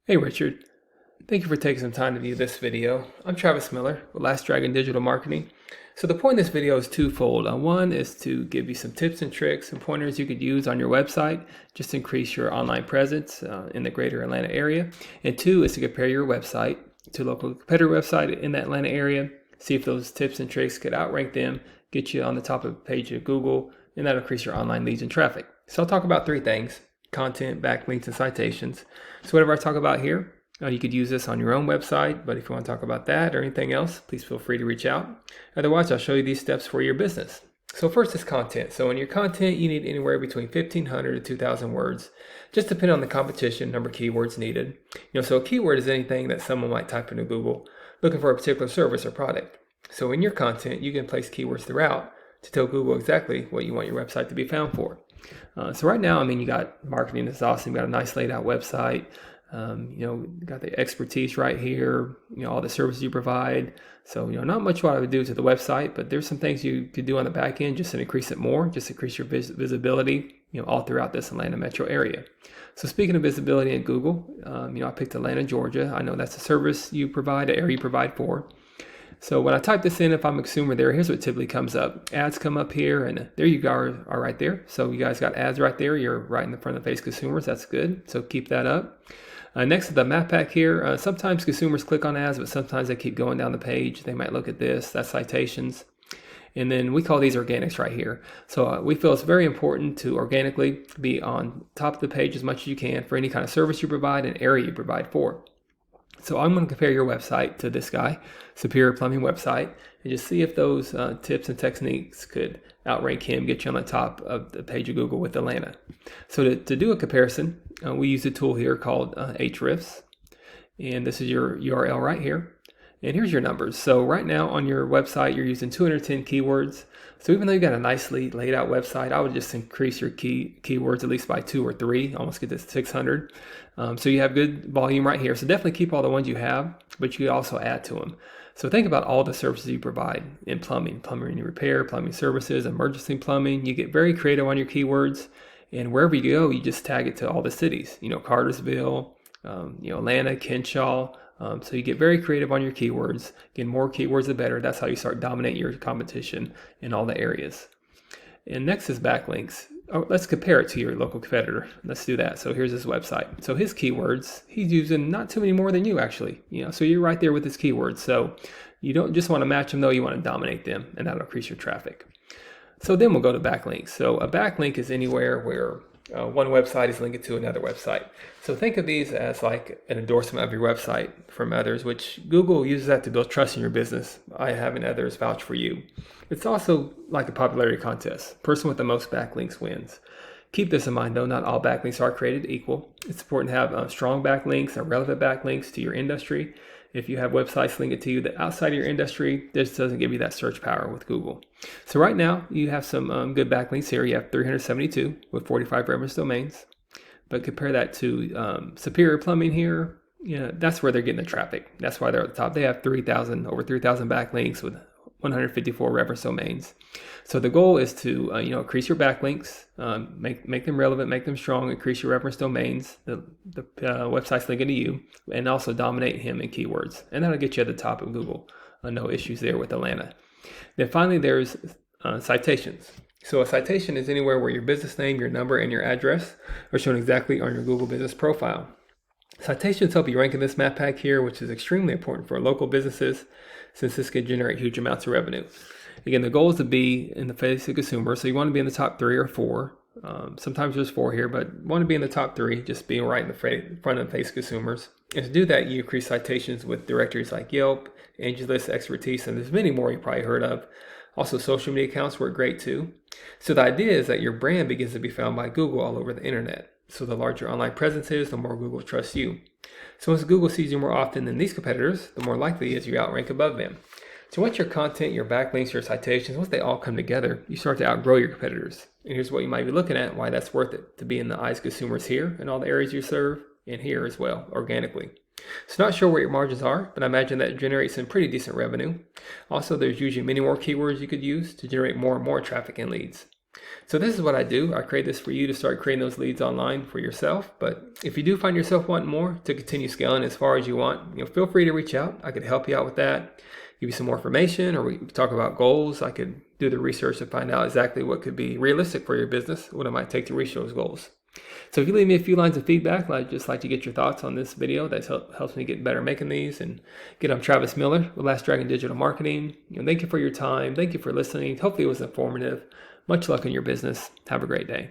Hey Richard, thank you for taking some time to view this video. I'm Travis Miller with Last Dragon Digital Marketing. So the point of this video is twofold. One is to give you some tips and tricks and pointers you could use on your website just to increase your online presence in the greater Atlanta area. And two is to compare your website to a local competitor website in the Atlanta area, see if those tips and tricks could outrank them, get you on the top of the page of Google, and that'll increase your online leads and traffic. So I'll talk about three things: content, backlinks, and citations. So whatever I talk about here, you could use this on your own website, but if you want to talk about that or anything else, please feel free to reach out. Otherwise, I'll show you these steps for your business. So first is content. So in your content, you need anywhere between 1,500 to 2,000 words, just depending on the competition, number of keywords needed. So a keyword is anything that someone might type into Google looking for a particular service or product. So in your content, you can place keywords throughout to tell Google exactly what you want your website to be found for. So right now, you got marketing is awesome. You got a nice laid out website. Got the expertise right here, all the services you provide. So, not much what I would do to the website, but there's some things you could do on the back end just to increase it more, just increase your visibility, all throughout this Atlanta metro area. So speaking of visibility in Google, I picked Atlanta, Georgia. I know that's a service you provide, an area you provide for. So when I type this in, if I'm a consumer there, here's what typically comes up. Ads come up here, and there you go, are right there. So you guys got ads right there. You're right in the front of the face consumers. That's good. So keep that up. Next to the map pack here, sometimes consumers click on ads, but sometimes they keep going down the page. They might look at this. That's citations. And then we call these organics right here. So we feel it's very important to organically be on top of the page as much as you can for any kind of service you provide and area you provide for. So I'm going to compare your website to this guy, Superior Plumbing website, and just see if those tips and techniques could outrank him, get you on the top of the page of Google with Atlanta. So to do a comparison, we use a tool here called Ahrefs, and this is your URL right here. And here's your numbers. So right now on your website, you're using 210 keywords. So even though you got a nicely laid out website, I would just increase your keywords at least by 2 or 3, almost get to 600. So you have good volume right here. So definitely keep all the ones you have, but you could also add to them. So think about all the services you provide in plumbing repair, plumbing services, emergency plumbing. You get very creative on your keywords, and wherever you go, you just tag it to all the cities. Cartersville, Atlanta, Kenshaw. So you get very creative on your keywords. Again, more keywords the better. That's how you start dominating your competition in all the areas. And next is backlinks. Let's compare it to your local competitor. Let's do that. So here's his website. So his keywords, he's using not too many more than you actually. So you're right there with his keywords. So you don't just want to match them though, you want to dominate them, and that'll increase your traffic. So then we'll go to backlinks. So a backlink is anywhere where one website is linked to another website. So think of these as like an endorsement of your website from others, which Google uses that to build trust in your business by having others vouch for you. It's also like a popularity contest. Person with the most backlinks wins. Keep this in mind though, not all backlinks are created equal. It's important to have strong backlinks and relevant backlinks to your industry. If you have websites linked to you that outside of your industry, this doesn't give you that search power with Google. So right now, you have some good backlinks here. You have 372 with 45 reference domains. But compare that to Superior Plumbing here. That's where they're getting the traffic. That's why they're at the top. They have over 3,000 backlinks with 154 reference domains. So the goal is to increase your backlinks, make them relevant, make them strong, increase your reference domains, the website's linking to you, and also dominate him in keywords. And that'll get you at the top of Google. No issues there with Atlanta. Then finally, there's citations. So a citation is anywhere where your business name, your number, and your address are shown exactly on your Google business profile. Citations help you rank in this map pack here, which is extremely important for local businesses since this can generate huge amounts of revenue. Again, the goal is to be in the face of consumers, so you want to be in the top 3 or 4. Sometimes there's 4 here, but you want to be in the top 3, just being right in the front of the face of consumers. And to do that, you increase citations with directories like Yelp, AngelList, Expertise, and there's many more you probably heard of. Also, social media accounts work great too. So the idea is that your brand begins to be found by Google all over the internet. So the larger online presence is, the more Google trusts you. So once Google sees you more often than these competitors, the more likely it is you outrank above them. So once your content, your backlinks, your citations, once they all come together, you start to outgrow your competitors. And here's what you might be looking at, why that's worth it, to be in the eyes of consumers here in all the areas you serve, and here as well, organically. So not sure where your margins are, but I imagine that generates some pretty decent revenue. Also, there's usually many more keywords you could use to generate more and more traffic and leads. So this is what I do. I create this for you to start creating those leads online for yourself. But if you do find yourself wanting more to continue scaling as far as you want, feel free to reach out. I could help you out with that, give you some more information, or we can talk about goals. I could do the research to find out exactly what could be realistic for your business, what it might take to reach those goals. So if you leave me a few lines of feedback, I'd just like to get your thoughts on this video. That helps me get better making these. And again, I'm Travis Miller with Last Dragon Digital Marketing. Thank you for your time. Thank you for listening. Hopefully it was informative. Much luck in your business. Have a great day.